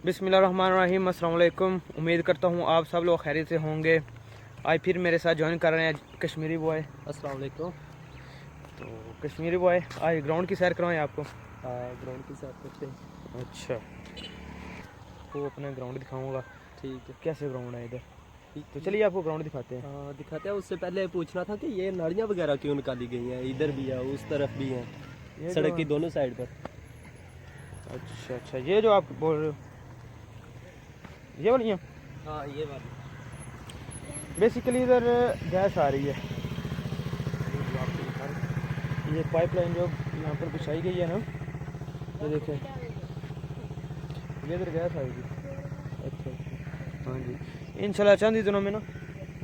बिस्मिल्लाहिर्रहमानिर्रहीम, अस्सलाम वालेकुम। उम्मीद करता हूँ आप सब लोग खैरियत से होंगे। आज फिर मेरे साथ ज्वाइन कर रहे हैं कश्मीरी बॉय। अस्सलाम वालेकुम। तो कश्मीरी बॉय आज ग्राउंड की सैर करवाएं आपको। ग्राउंड की सैर करते हैं। अच्छा, तो अपना ग्राउंड दिखाऊंगा। ठीक है, कैसे ग्राउंड है इधर, ठीक तो है। चलिए आपको ग्राउंड दिखाते हैं। हाँ दिखाते हैं। उससे पहले पूछना था कि ये नालियाँ वगैरह क्यों निकाली गई हैं? इधर भी है, उस तरफ भी हैं, ये सड़क जो की दोनों साइड पर। अच्छा अच्छा, ये जो आप बोल रहे हो ये वाली हैं। हाँ ये वाली। बेसिकली इधर गैस आ रही है। ये पाइपलाइन जो यहाँ पर बिछाई गई है ना, ये देखें, ये इधर गैस आएगी। अच्छा अच्छा। हाँ जी, इंशाल्लाह चंद ही दिनों में ना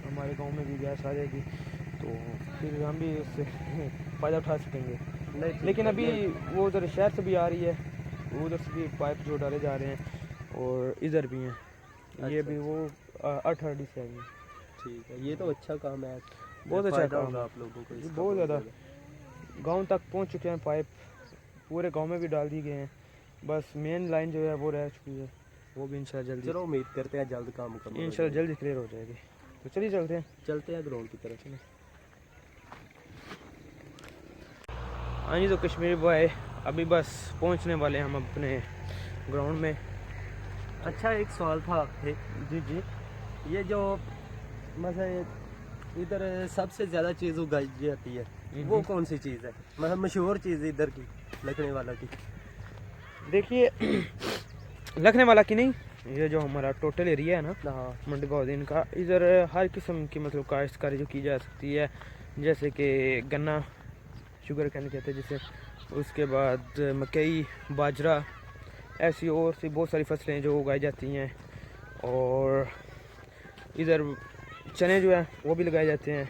हमारे गांव में भी गैस आ जाएगी, तो फिर हम भी उससे फ़ायदा उठा सकेंगे। नहीं लेकिन अभी वो उधर शहर से भी आ रही है, उधर से भी पाइप जो डाले जा रहे हैं और इधर भी हैं। ये अच्छा, भी वो 8 से आई है। ठीक है। ये तो अच्छा काम है, बहुत अच्छा फ़ायदा काम होगा है, आप लोगों को ये इसका बहुत ज़्यादा। गांव तक पहुंच चुके हैं पाइप, पूरे गांव में भी डाल दिए गए हैं। बस मेन लाइन जो है वो रह चुकी है, वो भी इंशाल्लाह जल्दी, चलो उम्मीद करते हैं जल्द काम मुकम्मल हो इंशाल्लाह जाएगा। जल्दी क्लियर हो जाएगी। तो चलिए चलते हैं। चलते हैं ग्राउंड की तरफ। हाँ जी, तो कश्मीरी बॉय अभी बस पहुंचने वाले हैं हम अपने ग्राउंड में। अच्छा, एक सवाल था आपसे। जी जी। ये जो मतलब इधर सबसे ज़्यादा चीज़ उगाई जाती है, वो कौन सी चीज़ है? मतलब मशहूर चीज़ इधर की, लखने वाला की। देखिए लखने वाला की नहीं, ये जो हमारा टोटल एरिया है ना हाँ मंडी बहाउद्दीन का, इधर हर किस्म की मतलब काश्तकारी जो की जा सकती है, जैसे कि गन्ना, शुगर कैन कहते हैं जिसे, उसके बाद मकई, बाजरा, ऐसी और सी बहुत सारी फसलें जो उगाई जाती हैं। और इधर चने जो है वो भी लगाए जाते हैं।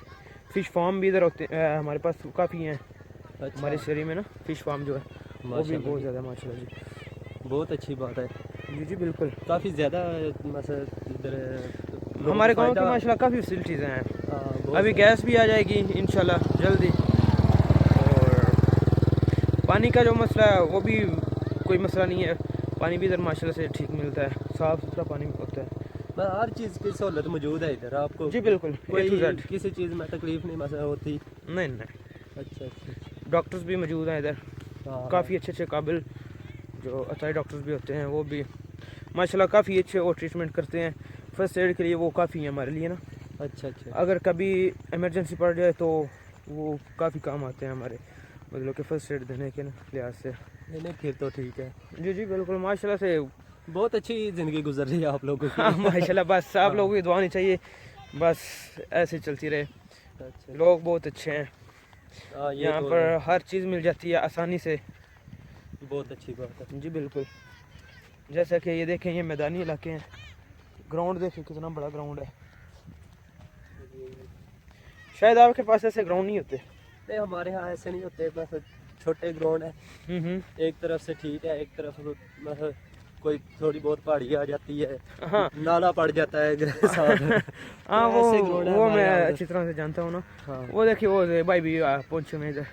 फ़िश फार्म भी इधर होते हमारे पास काफ़ी हैं। अच्छा, हमारे शहरी में ना फ़िश फार्म जो है वो भी माशाल्लाह बहुत जी। ज़्यादा माशाल्लाह जी। बहुत अच्छी बात है। जी जी बिल्कुल। काफ़ी ज़्यादा मतलब इधर लोगों को हमारे गांव की फ़ायदा। माशाल्लाह काफ़ी फैसिलिटीज़ हैं। हाँ, बहुत अभी सारा। गैस भी आ जाएगी इंशाल्लाह जल्दी। और पानी का जो मसला है वो भी कोई मसला नहीं है, पानी भी इधर माशाल्लाह से ठीक मिलता है, साफ़ सुथरा पानी होता है। हर चीज़ की सहूलत मौजूद है इधर आपको। जी बिल्कुल, A to कोई Z। किसी चीज़ में तकलीफ़ नहीं मतलब होती। नहीं नहीं, अच्छा अच्छा। डॉक्टर्स भी मौजूद हैं इधर, हाँ काफ़ी अच्छे अच्छे काबिल जो अताई डॉक्टर्स भी होते हैं, वो भी माशाल्लाह काफ़ी अच्छे और ट्रीटमेंट करते हैं। फर्स्ट एड के लिए वो काफ़ी है हमारे लिए ना। अच्छा अच्छा। अगर कभी इमरजेंसी पड़ जाए तो वो काफ़ी काम आते हैं हमारे, मतलब कि फर्स्ट एड देने के लिहाज से। नहीं नहीं, फिर तो ठीक है। जी जी बिल्कुल, माशाल्लाह से। बहुत अच्छी ज़िंदगी गुजर रही है आप लोगों की। हाँ माशाल्लाह, बस आप हाँ। लोगों की दुआ नहीं चाहिए, बस ऐसे चलती रहे। अच्छा, लोग बहुत अच्छे हैं, हाँ ये यहाँ तो है। पर हर चीज़ मिल जाती है आसानी से। बहुत अच्छी बात है। जी बिल्कुल। जैसा कि ये देखें, ये मैदानी इलाके हैं, ग्राउंड देखें कितना बड़ा ग्राउंड है। शायद आपके पास ऐसे ग्राउंड नहीं होते। नहीं, हमारे यहाँ ऐसे नहीं होते, बस छोटे ग्राउंड है। एक तरफ से ठीक है, एक तरफ मतलब कोई थोड़ी बहुत पहाड़ी आ जाती है, हाँ नाला पड़ जाता है साथ। हाँ, तो ऐसे ग्राउंड है वो हमारे मैं यहाँ उधर। अच्छी तरह से जानता हूँ ना। हाँ, वो देखिए वो भाई भी पहुंचे में इधर।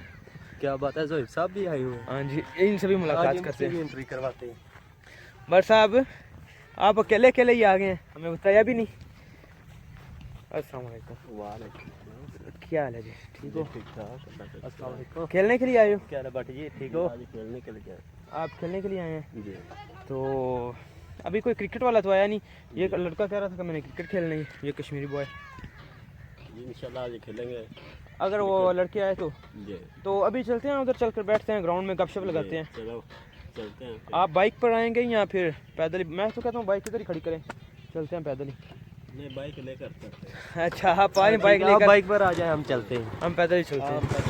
क्या बात है, जोहिब साहब भी आए हुए हैं। हाँ जी, इनसे भी आज मुलाकात करते इनसे भी हैं। एंट्री करवाते हैं। बट साहब आप अकेले अकेले ही आ गए हैं, हमें बताया भी नहीं। अस्सलाम वालेकुम। वालेकुम। क्या हाल है जी, ठीक हो? ठीक ठाक। अस्सलाम वालेकुम। खेलने के लिए आए हो? क्या हाल है भट्ट जी, ठीक हो? आज खेलने के लिए। आप खेलने के लिए आए हैं? जी। तो अभी कोई क्रिकेट वाला तो आया नहीं। ये लड़का कह रहा था कि मैंने क्रिकेट खेलना है, ये कश्मीरी बॉय। इंशाल्लाह आज खेलेंगे। अगर वो लड़के आए जी। तो अभी चलते हैं उधर, चलकर बैठते हैं ग्राउंड में, गपशप लगाते हैं। चलो चलते हैं। आप बाइक पर आएंगे या फिर पैदल ही? मैं तो कहता हूँ बाइक इधर ही खड़ी करें, चलते हैं पैदल ही। नहीं, बाइक लेकर चलते हैं। अच्छा, आप आए बाइक आप लेकर, बाइक पर आ जाए, हम चलते हैं। हम पैदल ही चलते हैं।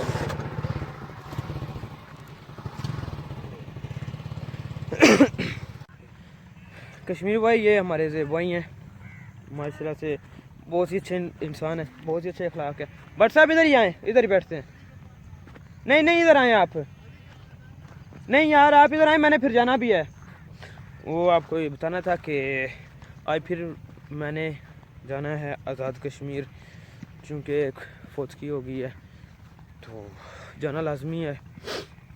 कश्मीरी भाई ये हमारे से भाई हैं, माशाल्लाह से बहुत ही अच्छे इंसान है, बहुत ही अच्छे अखलाक है। बट साहब इधर ही आए, इधर ही बैठते हैं। नहीं नहीं, इधर आए आप। नहीं यार, आप इधर आए, मैंने फिर जाना भी है। वो आपको ये बताना था कि आज फिर मैंने जाना है आज़ाद कश्मीर, चूँकि एक फौतगी हो गई है तो जाना लाजमी है।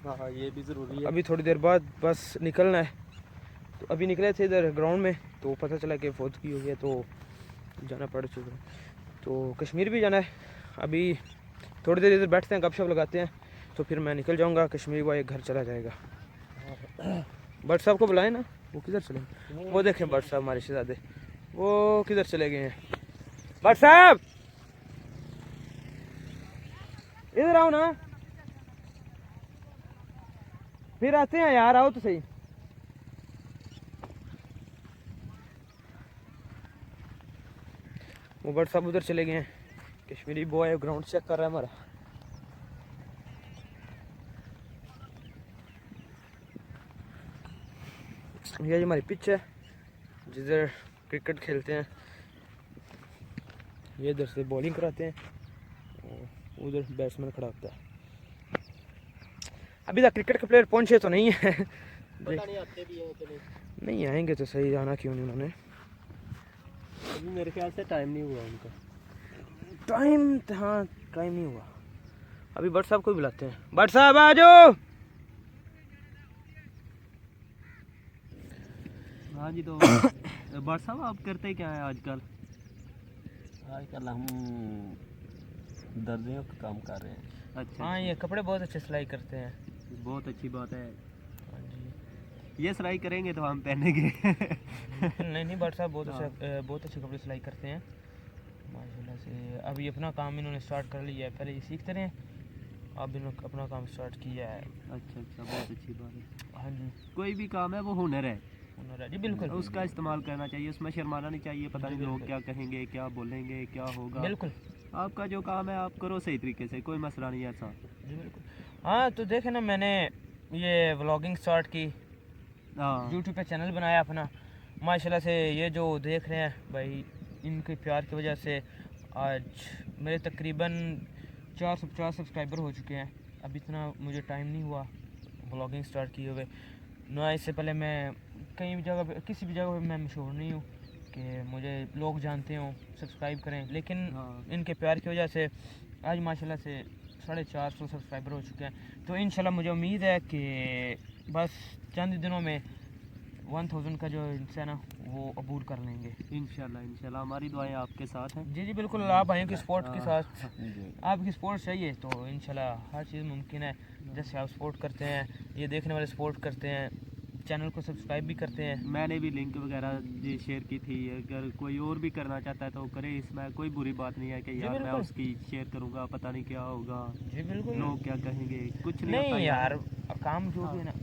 हाँ ये भी ज़रूरी है। अभी थोड़ी देर बाद बस निकलना है, तो अभी निकले थे इधर ग्राउंड में, तो पता चला कि फौतगी हो गया, तो जाना पड़ चुका। तो कश्मीर भी जाना है। अभी थोड़ी देर इधर बैठते हैं, गपशप लगाते हैं, तो फिर मैं निकल जाऊंगा। कश्मीर भाई घर चला जाएगा। भट्ट साहब को बुलाए ना, वो किधर चले? वो देखें भट्ट साहब हमारे शहजादे, वो किधर चले गए हैं? भट्ट साहब इधर आओ ना, फिर आते हैं यार, आओ तो सही। वो भट्ट साहब उधर चले गए हैं। कश्मीरी बॉय ग्राउंड चेक कर रहा है हमारा। ये हमारी पिच है जिधर क्रिकेट खेलते हैं। ये इधर से बॉलिंग कराते हैं और उधर बैट्समैन खड़ा होता है। अभी तक क्रिकेट के प्लेयर पहुंचे तो नहीं है। पता नहीं आते भी हैं कि नहीं। नहीं आएंगे तो सही, आना क्यों नहीं उन्होंने। अभी मेरे ख्याल से टाइम नहीं हुआ उनका। टाइम, हाँ टाइम नहीं हुआ। अभी भट्ट साहब को भी बुलाते हैं। भट्ट साहब आ जाओ। हाँ जी, तो भट्ट साहब आप करते क्या है आजकल? आजकल हम दर्जियों का काम कर रहे हैं। अच्छा, हाँ ये कपड़े बहुत अच्छे सिलाई करते हैं। बहुत अच्छी बात है। हाँ जी। ये सिलाई करेंगे तो हम पहनेंगे। नहीं नहीं, भट्ट साहब बहुत अच्छे कपड़े सिलाई करते हैं माशाल्लाह से। अभी अपना काम इन्होंने स्टार्ट कर लिया है, पहले ये सीखते रहे, अब इन्होंने अपना काम स्टार्ट किया है। अच्छा अच्छा, बहुत अच्छी बात है। हाँ जी, कोई भी काम है वो हुनर है, हुनर है जी, बिल्कुल उसका इस्तेमाल करना चाहिए, उसमें शर्माना नहीं चाहिए। पता नहीं लोग क्या कहेंगे, क्या बोलेंगे, क्या होगा। बिल्कुल आपका जो काम है आप करो सही तरीके से, कोई मसला नहीं है ऐसा। जी बिल्कुल। हाँ तो देखे ना, मैंने ये व्लॉगिंग स्टार्ट की, हाँ यूट्यूब पे चैनल बनाया अपना माशाल्लाह से। ये जो देख रहे हैं भाई, इनके प्यार की वजह से आज मेरे तकरीबन 450 सब्सक्राइबर हो चुके हैं। अब इतना मुझे टाइम नहीं हुआ व्लॉगिंग स्टार्ट किए हुए ना। इससे पहले मैं कहीं भी जगह पे, किसी भी जगह पे मैं मशहूर नहीं हूँ कि मुझे लोग जानते हों, सब्सक्राइब करें, लेकिन हाँ। इनके प्यार की वजह से आज माशाल्लाह से 450 सब्सक्राइबर हो चुके हैं। तो इंशाल्लाह मुझे उम्मीद है कि बस चंद ही दिनों में 1000 का जो इंसान है ना वो अबूल कर लेंगे। इंशाल्लाह इंशाल्लाह, हमारी दुआएं आपके साथ हैं। जी जी बिल्कुल, आप भाइयों की सपोर्ट के हाँ। साथ, आपकी सपोर्ट चाहिए तो इंशाल्लाह हर चीज़ मुमकिन है। जैसे आप सपोर्ट करते हैं, ये देखने वाले सपोर्ट करते हैं, चैनल को सब्सक्राइब भी करते हैं। मैंने भी लिंक वगैरह जी शेयर की थी, अगर कोई और भी करना चाहता है तो करे, इसमें कोई बुरी बात नहीं है कि यार मैं बिल्कुल। उसकी शेयर करूंगा पता नहीं क्या होगा, जी बिल्कुल। लोग क्या कहेंगे, कुछ नहीं होता नहीं यार, यार। काम जो भी है ना,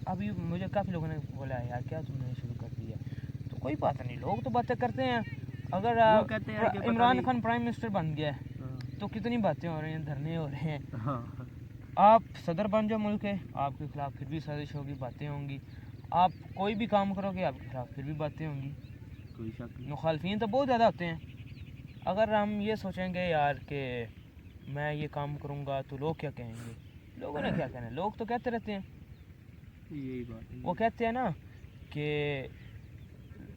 अभी मुझे काफ़ी लोगों ने बोला है यार क्या तुमने शुरू कर दिया, तो कोई बात नहीं, लोग तो बातें करते हैं। अगर वो कहते हैं कि पता इमरान नहीं- खान प्राइम मिनिस्टर बन गया है हाँ, तो कितनी बातें हो रही हैं, धरने हो रहे हैं। हाँ, आप सदर बन जाओ मुल्क के, आपके खिलाफ फिर भी साजिश होगी, बातें होंगी। आप कोई भी काम करोगे आपके खिलाफ फिर भी बातें होंगी। कोई शक नहीं। मुखालफिन तो बहुत ज़्यादा होते हैं। अगर हम ये सोचेंगे यार कि मैं ये काम करूँगा तो लोग क्या कहेंगे, लोगों ने क्या कहना है, लोग तो कहते रहते हैं। यही बात है। वो कहते हैं ना कि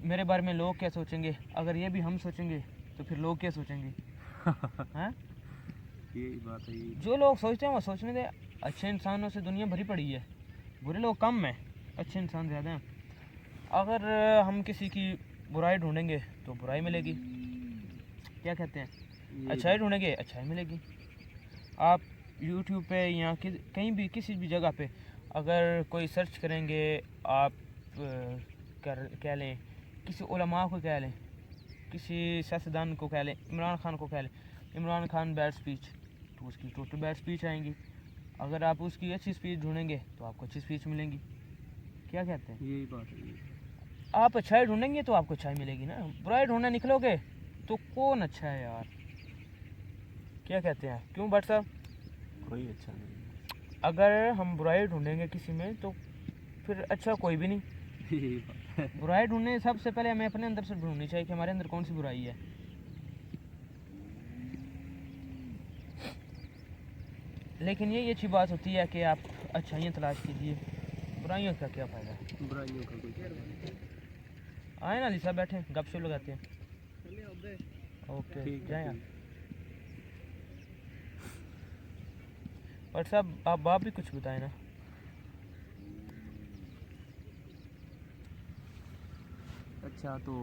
मेरे बारे में लोग क्या सोचेंगे, अगर ये भी हम सोचेंगे तो फिर लोग क्या सोचेंगे। हैं, यही बात है, यही। जो लोग सोचते हैं वो सोचने दे। अच्छे इंसानों से दुनिया भरी पड़ी है, बुरे लोग कम हैं, अच्छे इंसान ज़्यादा हैं। अगर हम किसी की बुराई ढूंढेंगे तो बुराई मिलेगी, क्या कहते हैं, यही अच्छाई ढूंढेंगे अच्छाई मिलेगी। आप यूट्यूब पे या कहीं भी किसी भी जगह पे अगर कोई सर्च करेंगे, आप कह लें, किसी उलमा को कह लें, किसी सियासतदान को कह लें, इमरान खान को कह लें, इमरान खान बैड स्पीच, तो उसकी टोटल बैड स्पीच आएंगी। अगर आप उसकी अच्छी स्पीच ढूंढेंगे तो आपको अच्छी स्पीच मिलेंगी। क्या कहते हैं, यही बात है, यही। आप अच्छाई ढूंढेंगे तो आपको अच्छाई मिलेगी ना, बुराई ढूंढने निकलोगे तो कौन अच्छा है यार। क्या कहते हैं, क्यों भट्ट साहब? कोई अच्छा नहीं। अगर हम बुराई ढूंढेंगे किसी में तो फिर अच्छा कोई भी नहीं। यही बात है। बुराई ढूंढने सबसे पहले हमें अपने अंदर से ढूंढनी चाहिए कि हमारे अंदर कौन सी बुराई है। लेकिन ये अच्छी बात होती है कि आप अच्छाइयाँ तलाश कीजिए, बुराइयों का क्या फ़ायदा। बुराइयों का कोई फायदा नहीं। आए ना अली साहब, बैठे गपशप लगाते हैं। ओके ठीक जाए है, आप। ठीक। और साहब आप भी कुछ बताएं ना। अच्छा, तो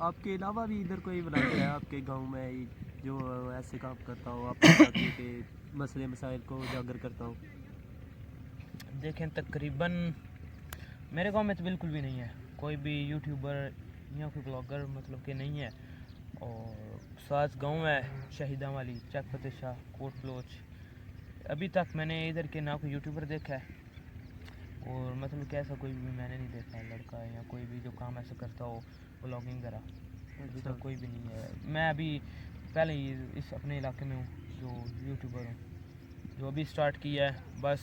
आपके अलावा भी इधर कोई ब्लॉगर है आपके गांव में जो ऐसे काम करता हो, आपके इलाके के मसले मसाइल को उजागर करता हो? देखें तकरीबन मेरे गांव में तो बिल्कुल भी नहीं है कोई भी यूट्यूबर या कोई ब्लॉगर, मतलब कि नहीं है। और साथ गांव है शहीदा वाली, चक फतेह शाह, कोट बलोच। अभी तक मैंने इधर के ना कोई यूट्यूबर देखा है, और मतलब कि ऐसा कोई भी मैंने नहीं देखा है लड़का या कोई भी जो काम ऐसा करता हो ब्लॉगिंग वगैरह। अभी तक कोई भी नहीं है। मैं अभी पहले ही इस अपने इलाके में हूँ जो यूट्यूबर हूँ, जो अभी स्टार्ट किया है। बस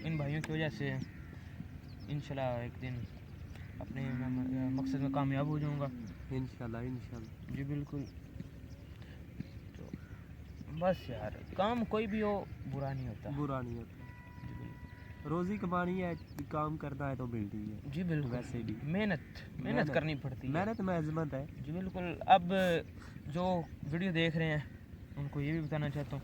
इन भाइयों की वजह से इंशाल्लाह एक दिन अपने मकसद में कामयाब हो जाऊंगा। इंशाल्लाह इंशाल्लाह। जी बिल्कुल। तो बस यार, काम कोई भी हो बुरा नहीं होता। बुरा नहीं होता, जी बिल्कुल। रोजी कमानी है, काम करना है तो मिलती है। जी बिल्कुल। वैसे भी मेहनत करनी पड़ती है। मेहनत में अजमत है। जी बिल्कुल। अब जो वीडियो देख रहे हैं उनको ये भी बताना चाहता हूँ,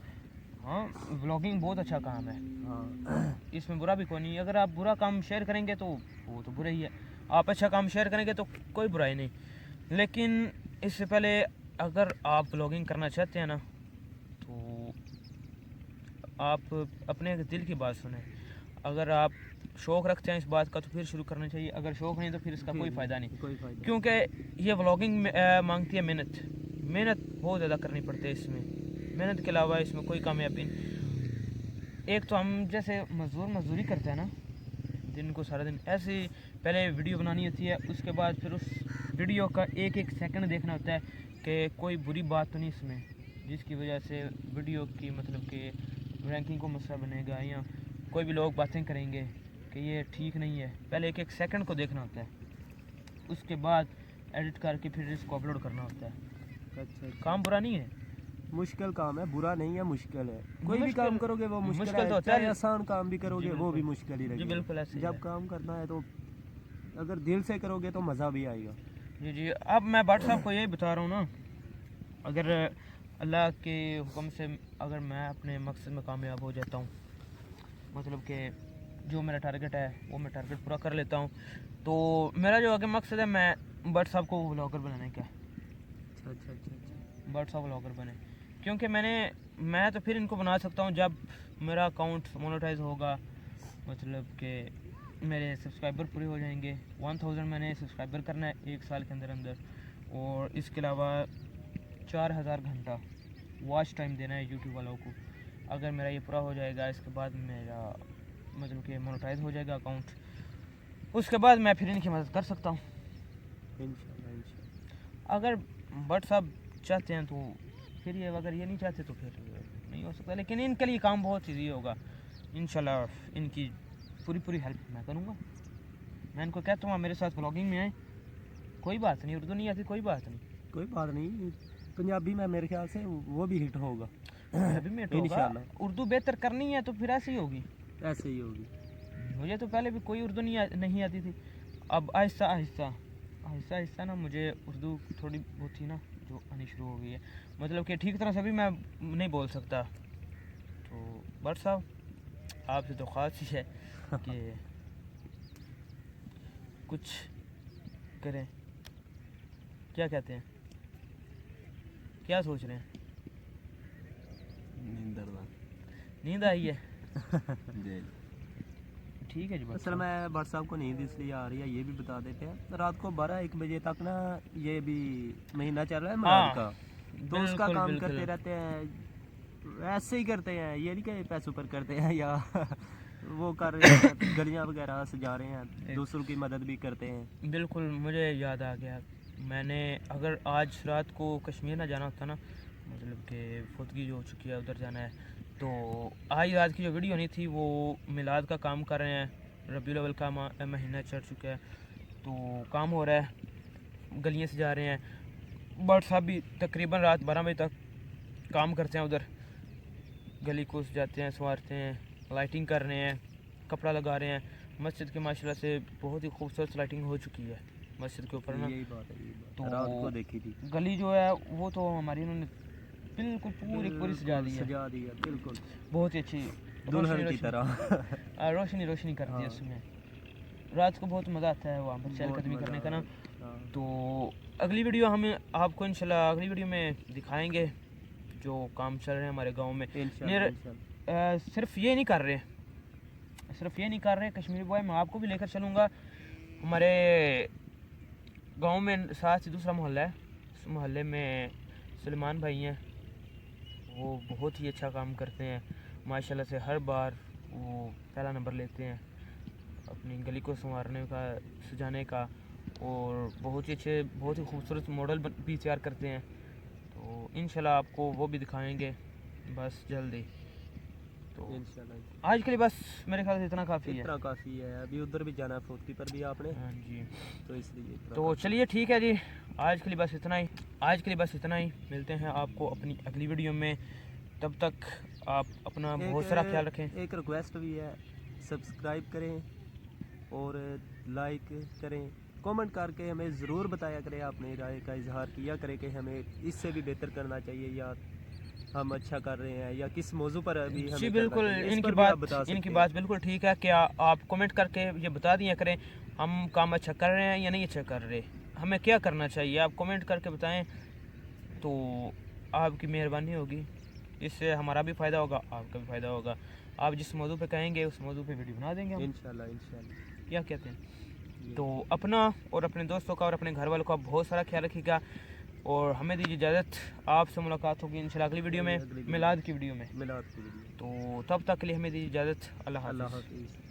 हाँ व्लॉगिंग बहुत अच्छा काम है, हाँ इसमें बुरा भी कोई नहीं। अगर आप बुरा काम शेयर करेंगे तो वो तो बुरा ही है, आप अच्छा काम शेयर करेंगे तो कोई बुराई नहीं। लेकिन इससे पहले अगर आप व्लॉगिंग करना चाहते हैं ना, तो आप अपने दिल की बात सुने। अगर आप शौक़ रखते हैं इस बात का तो फिर शुरू करना चाहिए, अगर शौक़ नहीं तो फिर इसका कोई फ़ायदा नहीं। कोई फायदा क्योंकि ये व्लॉगिंग मांगती है मेहनत बहुत ज़्यादा करनी पड़ती है। इसमें मेहनत के अलावा इसमें कोई कामयाबी नहीं। एक तो हम जैसे मजदूरी करते हैं ना, दिन को सारा दिन ऐसे ही पहले वीडियो बनानी होती है, उसके बाद फिर उस वीडियो का एक एक सेकंड देखना होता है कि कोई बुरी बात तो नहीं इसमें, जिसकी वजह से वीडियो की मतलब कि रैंकिंग को मसला बनेगा, या कोई भी लोग बातें करेंगे कि ये ठीक नहीं है। पहले एक एक सेकंड को देखना होता है, उसके बाद एडिट करके फिर इसको अपलोड करना होता है। अच्छा, काम बुरा नहीं है, मुश्किल काम है, बुरा नहीं है, मुश्किल है। कोई भी मुश्किल- काम करोगे वो मुश्किल मुश्किल है, तो होता है। चाहे आसान काम भी करोगे जी वो भी बिल्कुल। मुश्किल ही जी रहेगा। बिल्कुल ऐसे ही जब है। काम करना है तो अगर दिल से करोगे तो मज़ा भी आएगा। जी जी। अब मैं भट्ट साहब को यही बता रहा हूँ ना, अगर अल्लाह के हुक्म से अगर मैं अपने मकसद में कामयाब हो जाता हूँ, मतलब कि जो मेरा टारगेट है वो मैं टारगेट पूरा कर लेता हूँ, तो मेरा जो आगे मकसद है मैं भट्ट साहब को व्लॉगर बनाने का। अच्छा अच्छा अच्छा अच्छा। भट्ट साहब व्लॉगर बने, क्योंकि मैं तो फिर इनको बना सकता हूँ जब मेरा अकाउंट मोनेटाइज होगा, मतलब कि मेरे सब्सक्राइबर पूरे हो जाएंगे। 1000 मैंने सब्सक्राइबर करना है 1 साल के अंदर अंदर, और इसके अलावा 4000 घंटा वॉच टाइम देना है यूट्यूब वालों को। अगर मेरा ये पूरा हो जाएगा, इसके बाद मेरा मतलब कि मोनेटाइज हो जाएगा अकाउंट, उसके बाद मैं फिर इनकी मदद कर सकता हूँ। इंशाल्लाह इंशाल्लाह। अगर भट्ट साहब चाहते हैं तो फिर ये, अगर ये नहीं चाहते तो फिर नहीं हो सकता। लेकिन इनके लिए काम बहुत ईजी होगा इंशाल्लाह। इनकी पूरी हेल्प मैं करूँगा। मैं इनको कहता हूँ मेरे साथ व्लॉगिंग में आए, कोई बात नहीं, उर्दू नहीं आती कोई बात नहीं, कोई बात नहीं, पंजाबी में मेरे ख्याल से वो भी हिट होगा। अभी में होगा। इंशाल्लाह। उर्दू बेहतर करनी है तो फिर ऐसे ही होगी। ऐसे ही होगी। मुझे तो पहले भी कोई उर्दू नहीं आती थी, अब आहिस्ता आहिस्ता ना मुझे उर्दू थोड़ी बहुत थी ना जो आनी शुरू हो गई है। मतलब कि ठीक तरह से भी मैं नहीं बोल सकता। तो भट्ट साहब आपसे तो ख़ास ही है कि कुछ करें। क्या कहते हैं, क्या सोच रहे हैं? नींद आई है? जी ठीक है जी। भट्ट असल साहब, में भट्ट साहब को नींद इसलिए आ रही है, ये भी बता देते हैं। रात को 12-1 बजे तक ना, ये भी महीना चल रहा है मिलाद का, तो उसका बिल्कुल, काम बिल्कुल। करते रहते हैं। ऐसे ही करते हैं, ये नहीं कि पैसों पर करते हैं या वो कर रहे हैं, गलियाँ वगैरह सजा रहे हैं, दूसरों की मदद भी करते हैं। बिल्कुल मुझे याद आ गया, मैंने अगर आज रात को कश्मीर ना जाना होता ना, मतलब कि फुदगी जो हो चुकी है उधर जाना है, तो आज रात की जो वीडियो नहीं थी वो मिलाद का काम कर रहे हैं। रबीउल अव्वल का महीना चढ़ चुका है, तो काम हो रहा है, गलियाँ सजा रहे हैं। भट्ट साहब भी तकरीबन रात 12 बजे तक काम करते हैं उधर, गली को सजाते हैं, संवारते हैं, लाइटिंग कर रहे हैं, कपड़ा लगा रहे हैं। मस्जिद के माशाल्लाह से बहुत ही खूबसूरत लाइटिंग हो चुकी है मस्जिद के ऊपर ना। यही बात है, यही बात तो है। रात को देखी थी, गली जो है वो तो हमारी उन्होंने बिल्कुल पूरी सजा दी है, सजा दी है, बिल्कुल बहुत ही अच्छी दुल्हन की तरह। रोशनी करती है हाँ। उसमें। रात को बहुत मज़ा आता है वहाँ पर बहुत चहलकदमी मज़ा करने का ना। हाँ। तो अगली वीडियो हम आपको इंशाल्लाह अगली वीडियो में दिखाएंगे जो काम चल रहे हैं हमारे गांव में। इंशाल्लाह सिर्फ ये नहीं कर रहे कश्मीरी बॉय, मैं आपको भी लेकर चलूँगा। हमारे गांव में साथ ही दूसरा मोहल्ला है, उस मोहल्ले में सलमान भाई हैं, वो बहुत ही अच्छा काम करते हैं माशाल्लाह से। हर बार वो पहला नंबर लेते हैं अपनी गली को संवारने का, सजाने का, और बहुत ही खूबसूरत मॉडल भी तैयार करते हैं। तो इंशाल्लाह आपको वो भी दिखाएंगे बस जल्दी। तो इंशाल्लाह आज के लिए बस मेरे ख्याल से इतना काफ़ी है। इतना काफ़ी है, अभी उधर भी जाना है फौकी पर भी आपने, हाँ जी, तो इसलिए इतना तो चलिए ठीक है जी, आज के लिए बस इतना ही। मिलते हैं आपको अपनी अगली वीडियो में, तब तक आप अपना बहुत सारा ख्याल रखें। एक रिक्वेस्ट भी है, सब्सक्राइब करें और लाइक करें, कमेंट करके हमें ज़रूर बताया करें, अपनी राय का इजहार किया करें कि हमें इससे भी बेहतर करना चाहिए, या हम अच्छा कर रहे हैं, या किस मौजू पर अभी हमें जी करना बिल्कुल, चाहिए। इस इनकी पर भी आप बता बात सकते हैं। बिल्कुल ठीक है। क्या आप कमेंट करके ये बता दिया करें हम काम अच्छा कर रहे हैं या नहीं अच्छा कर रहे, हमें क्या करना चाहिए, आप कमेंट करके बताएं तो आपकी मेहरबानी होगी। इससे हमारा भी फ़ायदा होगा, आपका भी फ़ायदा होगा। आप जिस मौजू पे कहेंगे उस मौजू पे वीडियो बना देंगे हम। इंशाल्लाह क्या कहते हैं? तो अपना और अपने दोस्तों का और अपने घर वालों का बहुत सारा ख्याल रखिएगा, और हमें दीजिए इजाज़त। आपसे मुलाकात होगी इंशाल्लाह अगली वीडियो में, मिलाद की वीडियो में। मिलाद की वीडियो। तो तब तक के लिए हमें दीजिए इजाज़त। अल्लाह अल्लाह हाफ़िज़। हाफिज़।